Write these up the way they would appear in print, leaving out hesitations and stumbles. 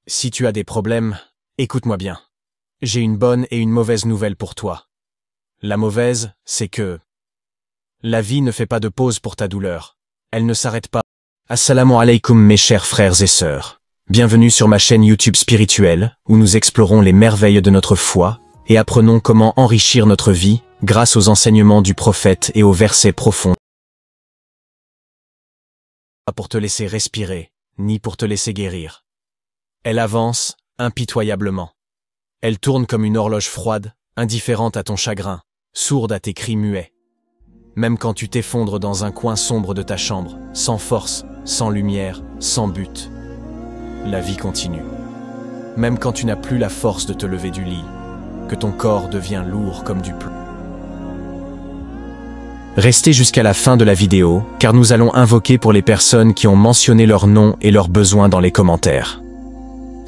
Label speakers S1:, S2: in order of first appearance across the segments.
S1: Si tu as des problèmes, écoute-moi bien. J'ai une bonne et une mauvaise nouvelle pour toi. La mauvaise, c'est que la vie ne fait pas de pause pour ta douleur. Elle ne s'arrête pas. Assalamu alaikum mes chers frères et sœurs. Bienvenue sur ma chaîne YouTube spirituelle, où nous explorons les merveilles de notre foi et apprenons comment enrichir notre vie grâce aux enseignements du prophète et aux versets profonds. Pas pour te laisser respirer, ni pour te laisser guérir. Elle avance, impitoyablement. Elle tourne comme une horloge froide, indifférente à ton chagrin, sourde à tes cris muets. Même quand tu t'effondres dans un coin sombre de ta chambre, sans force, sans lumière, sans but, la vie continue. Même quand tu n'as plus la force de te lever du lit, que ton corps devient lourd comme du plomb. Restez jusqu'à la fin de la vidéo, car nous allons invoquer pour les personnes qui ont mentionné leur nom et leurs besoins dans les commentaires.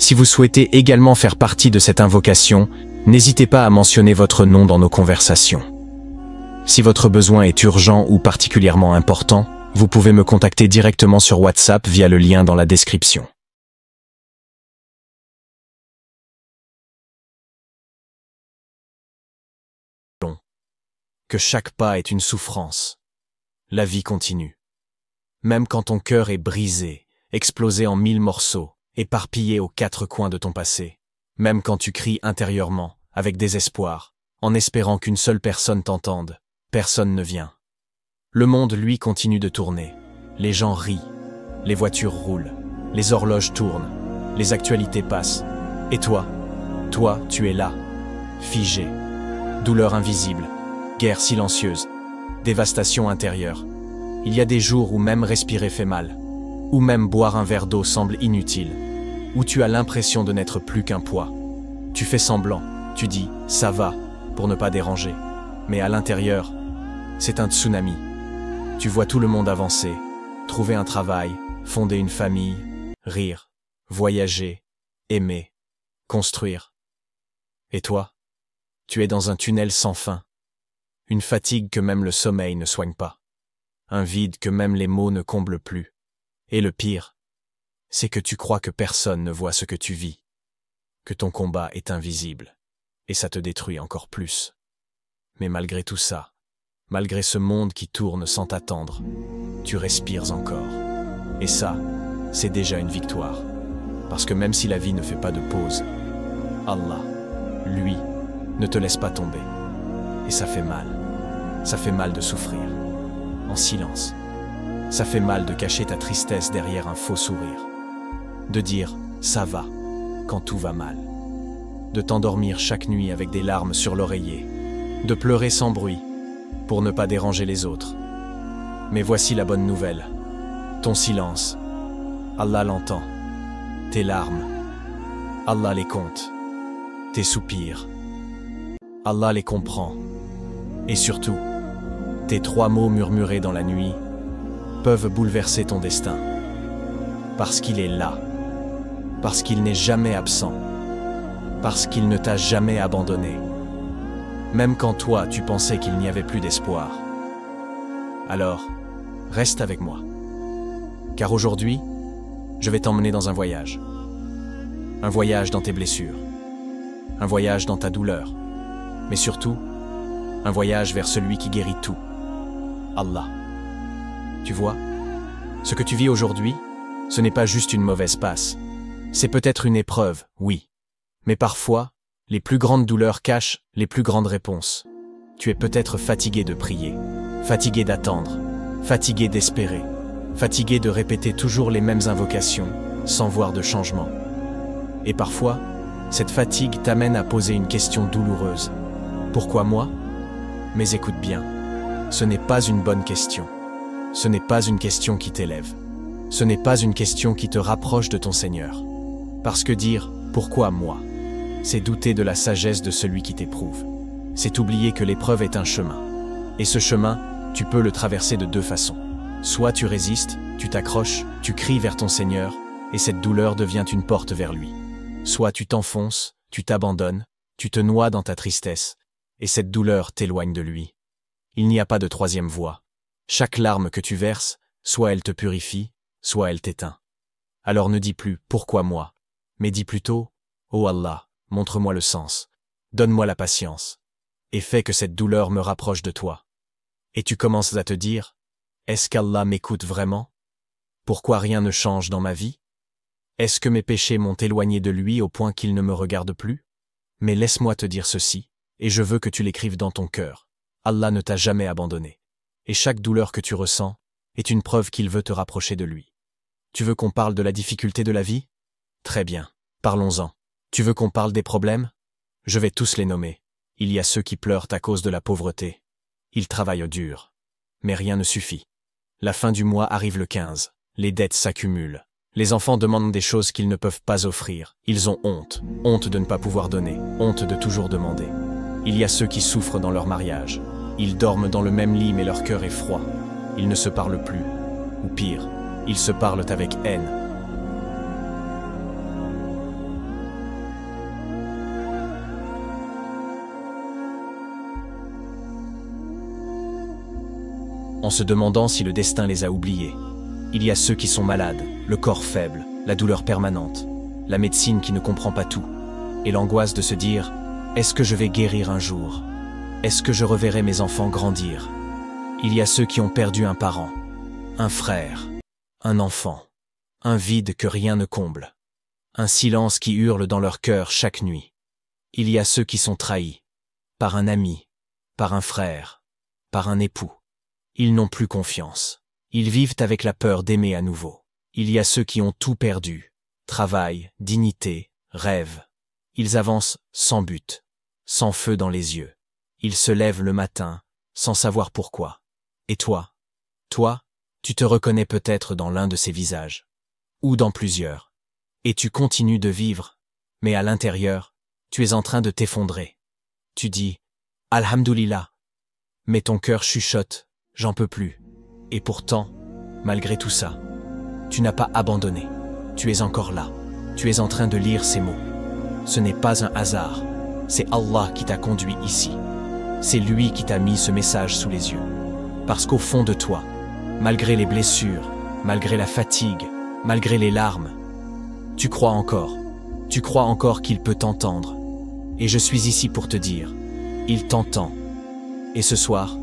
S1: Si vous souhaitez également faire partie de cette invocation, n'hésitez pas à mentionner votre nom dans nos conversations. Si votre besoin est urgent ou particulièrement important, vous pouvez me contacter directement sur WhatsApp via le lien dans la description. Que chaque pas est une souffrance. La vie continue. Même quand ton cœur est brisé, explosé en 1000 morceaux, éparpillé aux 4 coins de ton passé, même quand tu cries intérieurement, avec désespoir, en espérant qu'une seule personne t'entende, personne ne vient. Le monde, lui, continue de tourner. Les gens rient, les voitures roulent, les horloges tournent, les actualités passent. Et toi, tu es là, figé, douleur invisible, guerre silencieuse, dévastation intérieure. Il y a des jours où même respirer fait mal, où même boire un verre d'eau semble inutile, où tu as l'impression de n'être plus qu'un poids. Tu fais semblant, tu dis « ça va » pour ne pas déranger. Mais à l'intérieur, c'est un tsunami. Tu vois tout le monde avancer, trouver un travail, fonder une famille, rire, voyager, aimer, construire. Et toi, tu es dans un tunnel sans fin. Une fatigue que même le sommeil ne soigne pas. Un vide que même les mots ne comblent plus. Et le pire, c'est que tu crois que personne ne voit ce que tu vis, que ton combat est invisible, et ça te détruit encore plus. Mais malgré tout ça, malgré ce monde qui tourne sans t'attendre, tu respires encore. Et ça, c'est déjà une victoire. Parce que même si la vie ne fait pas de pause, Allah, lui, ne te laisse pas tomber. Et ça fait mal. Ça fait mal de souffrir, en silence. Ça fait mal de cacher ta tristesse derrière un faux sourire. De dire « ça va » quand tout va mal. De t'endormir chaque nuit avec des larmes sur l'oreiller. De pleurer sans bruit, pour ne pas déranger les autres. Mais voici la bonne nouvelle. Ton silence, Allah l'entend. Tes larmes, Allah les compte. Tes soupirs, Allah les comprend. Et surtout, tes 3 mots murmurés dans la nuit peuvent bouleverser ton destin. Parce qu'il est là. Parce qu'il n'est jamais absent. Parce qu'il ne t'a jamais abandonné. Même quand toi, tu pensais qu'il n'y avait plus d'espoir. Alors, reste avec moi. Car aujourd'hui, je vais t'emmener dans un voyage. Un voyage dans tes blessures. Un voyage dans ta douleur. Mais surtout, un voyage vers celui qui guérit tout. Allah. Tu vois, ce que tu vis aujourd'hui, ce n'est pas juste une mauvaise passe. C'est peut-être une épreuve, oui. Mais parfois, les plus grandes douleurs cachent les plus grandes réponses. Tu es peut-être fatigué de prier, fatigué d'attendre, fatigué d'espérer, fatigué de répéter toujours les mêmes invocations, sans voir de changement. Et parfois, cette fatigue t'amène à poser une question douloureuse. Pourquoi moi ? Mais écoute bien, ce n'est pas une bonne question. Ce n'est pas une question qui t'élève. Ce n'est pas une question qui te rapproche de ton Seigneur. Parce que dire « pourquoi moi ?» c'est douter de la sagesse de celui qui t'éprouve. C'est oublier que l'épreuve est un chemin. Et ce chemin, tu peux le traverser de 2 façons. Soit tu résistes, tu t'accroches, tu cries vers ton Seigneur, et cette douleur devient une porte vers lui. Soit tu t'enfonces, tu t'abandonnes, tu te noies dans ta tristesse, et cette douleur t'éloigne de lui. Il n'y a pas de 3e voie. Chaque larme que tu verses, soit elle te purifie, soit elle t'éteint. Alors ne dis plus « pourquoi moi ?» Mais dis plutôt, ô Allah, montre-moi le sens, donne-moi la patience, et fais que cette douleur me rapproche de toi. Et tu commences à te dire, est-ce qu'Allah m'écoute vraiment? Pourquoi rien ne change dans ma vie? Est-ce que mes péchés m'ont éloigné de lui au point qu'il ne me regarde plus? Mais laisse-moi te dire ceci, et je veux que tu l'écrives dans ton cœur. Allah ne t'a jamais abandonné. Et chaque douleur que tu ressens est une preuve qu'il veut te rapprocher de lui. Tu veux qu'on parle de la difficulté de la vie? Très bien, parlons-en. Tu veux qu'on parle des problèmes? Je vais tous les nommer. Il y a ceux qui pleurent à cause de la pauvreté. Ils travaillent dur. Mais rien ne suffit. La fin du mois arrive le 15. Les dettes s'accumulent. Les enfants demandent des choses qu'ils ne peuvent pas offrir. Ils ont honte. Honte de ne pas pouvoir donner. Honte de toujours demander. Il y a ceux qui souffrent dans leur mariage. Ils dorment dans le même lit mais leur cœur est froid. Ils ne se parlent plus. Ou pire, ils se parlent avec haine. En se demandant si le destin les a oubliés. Il y a ceux qui sont malades, le corps faible, la douleur permanente, la médecine qui ne comprend pas tout, et l'angoisse de se dire « Est-ce que je vais guérir un jour? Est-ce que je reverrai mes enfants grandir ?» Il y a ceux qui ont perdu un parent, un frère, un enfant, un vide que rien ne comble, un silence qui hurle dans leur cœur chaque nuit. Il y a ceux qui sont trahis, par un ami, par un frère, par un époux. Ils n'ont plus confiance. Ils vivent avec la peur d'aimer à nouveau. Il y a ceux qui ont tout perdu. Travail, dignité, rêve. Ils avancent sans but, sans feu dans les yeux. Ils se lèvent le matin, sans savoir pourquoi. Et toi, tu te reconnais peut-être dans l'un de ces visages. Ou dans plusieurs. Et tu continues de vivre. Mais à l'intérieur, tu es en train de t'effondrer. Tu dis, Alhamdulillah. Mais ton cœur chuchote. J'en peux plus. Et pourtant, malgré tout ça, tu n'as pas abandonné. Tu es encore là. Tu es en train de lire ces mots. Ce n'est pas un hasard. C'est Allah qui t'a conduit ici. C'est lui qui t'a mis ce message sous les yeux. Parce qu'au fond de toi, malgré les blessures, malgré la fatigue, malgré les larmes, tu crois encore. Tu crois encore qu'il peut t'entendre. Et je suis ici pour te dire, il t'entend. Et ce soir,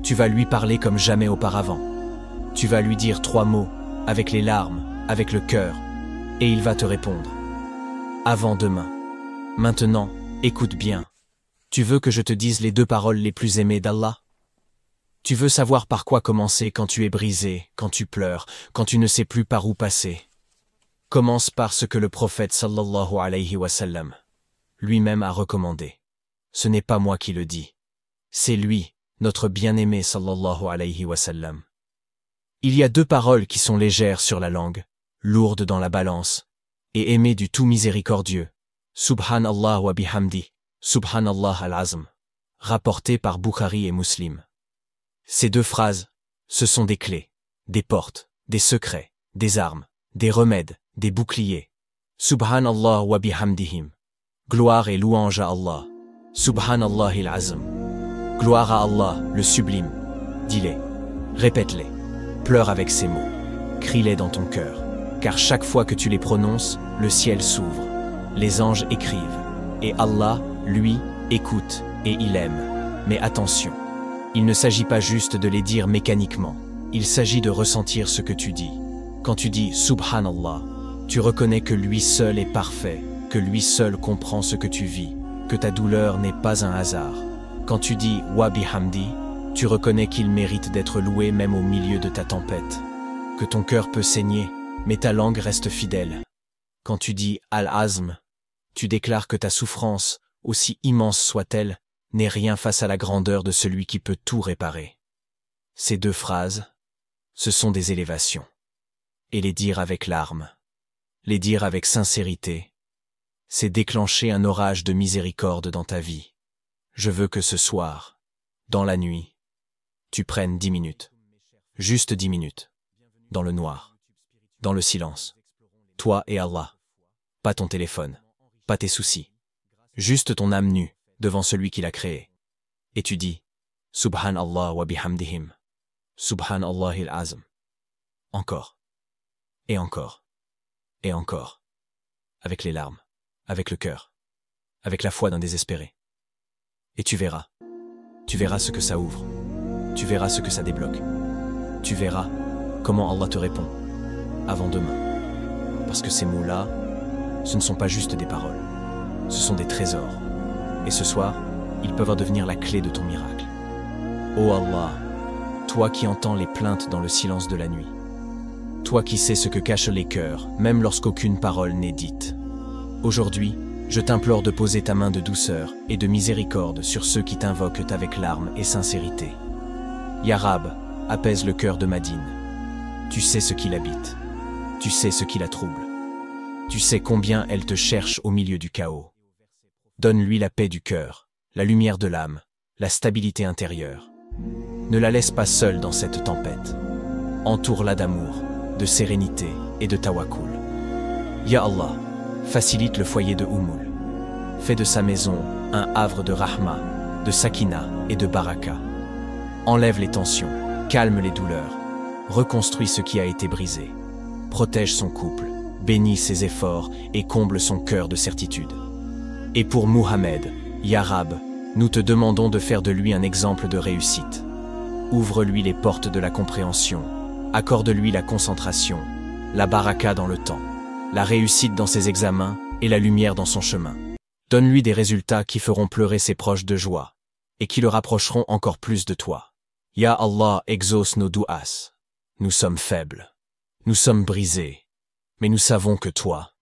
S1: tu vas lui parler comme jamais auparavant. Tu vas lui dire 3 mots, avec les larmes, avec le cœur, et il va te répondre. Avant demain. Maintenant, écoute bien. Tu veux que je te dise les 2 paroles les plus aimées d'Allah? Tu veux savoir par quoi commencer quand tu es brisé, quand tu pleures, quand tu ne sais plus par où passer? Commence par ce que le prophète sallallahu alayhi wa sallam lui-même a recommandé. Ce n'est pas moi qui le dis. C'est lui, notre bien-aimé sallallahu alayhi wa sallam. Il y a 2 paroles qui sont légères sur la langue, lourdes dans la balance, et aimées du tout miséricordieux. Subhanallah wa bihamdi, Subhanallah al-azm, rapporté par Bukhari et Muslim. Ces 2 phrases, ce sont des clés, des portes, des secrets, des armes, des remèdes, des boucliers. Subhanallah wa bihamdihim. Gloire et louange à Allah. Subhanallah al-azm. Gloire à Allah, le sublime. Dis-les, répète-les, pleure avec ces mots, crie-les dans ton cœur, car chaque fois que tu les prononces, le ciel s'ouvre, les anges écrivent, et Allah, lui, écoute et il aime. Mais attention, il ne s'agit pas juste de les dire mécaniquement, il s'agit de ressentir ce que tu dis. Quand tu dis Subhanallah, tu reconnais que lui seul est parfait, que lui seul comprend ce que tu vis, que ta douleur n'est pas un hasard. Quand tu dis « Wa bihamdi », tu reconnais qu'il mérite d'être loué même au milieu de ta tempête. Que ton cœur peut saigner, mais ta langue reste fidèle. Quand tu dis « Al-Azm », tu déclares que ta souffrance, aussi immense soit-elle, n'est rien face à la grandeur de celui qui peut tout réparer. Ces 2 phrases, ce sont des élévations. Et les dire avec larmes, les dire avec sincérité, c'est déclencher un orage de miséricorde dans ta vie. Je veux que ce soir, dans la nuit, tu prennes 10 minutes. Juste 10 minutes. Dans le noir. Dans le silence. Toi et Allah. Pas ton téléphone. Pas tes soucis. Juste ton âme nue, devant celui qui l'a créé. Et tu dis, Subhanallah wa bihamdihim. Subhanallah al-azm. Encore. Et encore. Et encore. avec les larmes, avec le cœur, avec la foi d'un désespéré. Et tu verras ce que ça ouvre, tu verras ce que ça débloque, tu verras comment Allah te répond, avant demain. Parce que ces mots-là, ce ne sont pas juste des paroles, ce sont des trésors. Et ce soir, ils peuvent en devenir la clé de ton miracle. Ô Allah, toi qui entends les plaintes dans le silence de la nuit, toi qui sais ce que cachent les cœurs, même lorsqu'aucune parole n'est dite. Aujourd'hui, je t'implore de poser ta main de douceur et de miséricorde sur ceux qui t'invoquent avec larmes et sincérité. Ya Rab, apaise le cœur de Madine. Tu sais ce qui l'habite, tu sais ce qui la trouble, tu sais combien elle te cherche au milieu du chaos. Donne-lui la paix du cœur, la lumière de l'âme, la stabilité intérieure. Ne la laisse pas seule dans cette tempête. Entoure-la d'amour, de sérénité et de tawakkul. Ya Allah, facilite le foyer de Oumoul. Fais de sa maison un havre de rahma, de sakina et de baraka. Enlève les tensions, calme les douleurs, reconstruis ce qui a été brisé. Protège son couple, bénis ses efforts et comble son cœur de certitude. Et pour Muhammad, Ya Rab, nous te demandons de faire de lui un exemple de réussite. Ouvre-lui les portes de la compréhension, accorde-lui la concentration, la baraka dans le temps, la réussite dans ses examens et la lumière dans son chemin. Donne-lui des résultats qui feront pleurer ses proches de joie et qui le rapprocheront encore plus de toi. Ya Allah, exauce nos douas. Nous sommes faibles, nous sommes brisés, mais nous savons que toi,